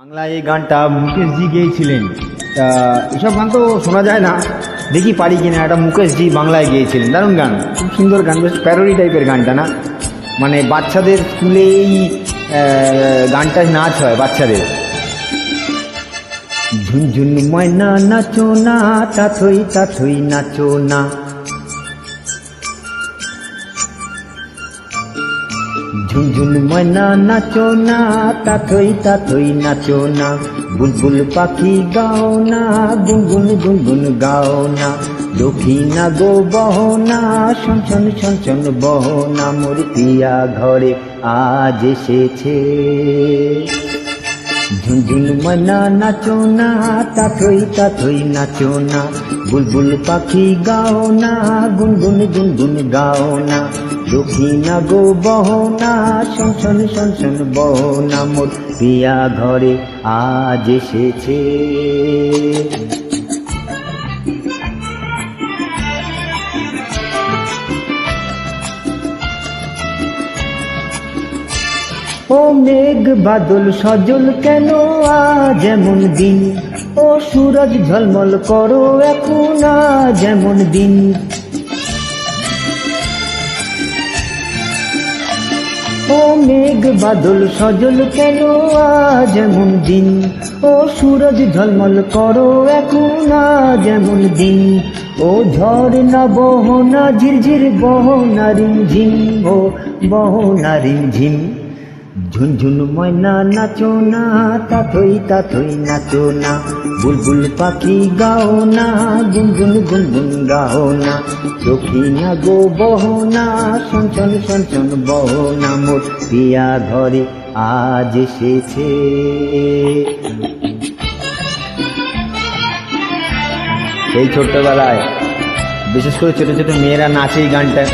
বাংলায় এই গানটা মুকেশজি গেয়েছিলেন। তা এসব গান তো শোনা যায় না, দেখি পারি কিনা। একটা মুকেশজি বাংলায় গিয়েছিলেন, দারুণ গান, খুব সুন্দর গান, বেশ প্যারোডি টাইপের গানটা না, মানে বাচ্চাদের স্কুলে এই গানটা নাচ হয় বাচ্চাদের। ঝুনঝুন ময়না নাচো না, তাথই তাথই নাচো না, ঝুনঝুন ময়না নাচো না, তাথই তাথই নাচো না, বুলবুল পাখি গাও না, গুনগুন গুনগুন গাও না, দক্ষিণা গো বহো না, শনশন শনশন বহো না, মোর পিয়া ঘরে আজ এসেছে। ঝুনঝুন ময়না নাচো না, তাথই তাথই নাচো না, বুলবুল পাখি গাও না, গুনগুন গুনগুন গাও না, দক্ষিণা গো বহো না, শনশন শনশন বহো না, মোর পিয়া ঘরে আজ এসেছে। ও মেঘ বাদল সজল কেন আজ এমন দিন, ও সূরজ ঝলমল করো এখন আজ এমন দিন, ও মেঘ বাদল সজল কেন আজ এমন দিন, ও সূরজ ঝলমল করো এখন আজ এমন দিন, ও ঝড় না বহো না, ঝিরঝির বহো না রিমঝিম, ও বহো না রিমঝিম, ঝুনঝুন ময়না নাচো না, তাথই তাথই নাচো না, বুলবুল পাখি গাও না, গুনগুন গুনগুন গাও না, দক্ষিণা গো বহো না, শনশন শনশন বহো না, মোর পিয়া ঘরে আজ এসেছে। সেই ছোট্টবেলায় বিশেষ করে ছোট ছোট মেয়েরা নাচে এই গানটা।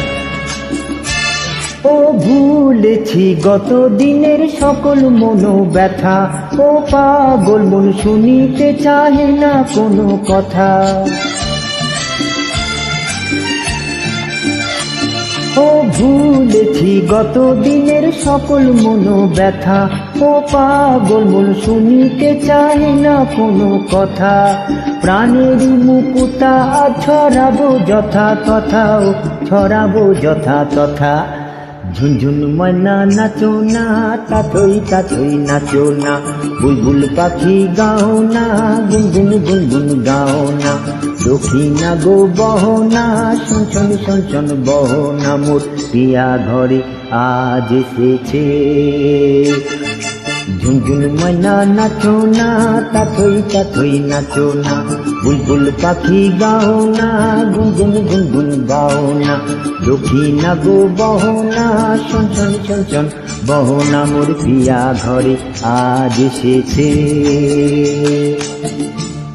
ও ভুলেছি গত দিনের সকল মনো ব্যথা, ও পাগল মন শুনিতে চাহে না কোনো কথা, ও ভুলেছি গত দিনের সকল মনো ব্যথা, ও পাগল মন শুনিতে চাহে না কোনো কথা, প্রাণের মুকুতা ছড়াবো যথা তথা, ও ছড়াবো যথা তথা, ঝুনঝুন ময়না নাচো না, তাথই তাথই নাচো না, বুলবুল পাখি গাও না, গুনগুন গুনগুন গাও না, দক্ষিণা গো বহো না, শনশন শনশন বহো না, মোর পিয়া ঘরে আজ এসেছে। ঝুনঝুন ময়না নাচো না, তাথই তাথই নাচো না, বুলবুল পাখি গাও না, গুনগুন গুনগুন গাও না, দক্ষিণা গো বহো না, শনশন শনশন বহো না, মোর পিয়া ঘরে আজ এসেছে।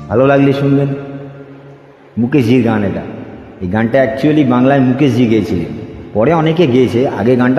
ভালো লাগলে শুনবেন, মুকেশজির গান এটা। এই গানটা অ্যাকচুয়ালি বাংলায় মুকেশজি গেয়েছিলেন, পরে অনেকে গেয়েছে, আগে গানটা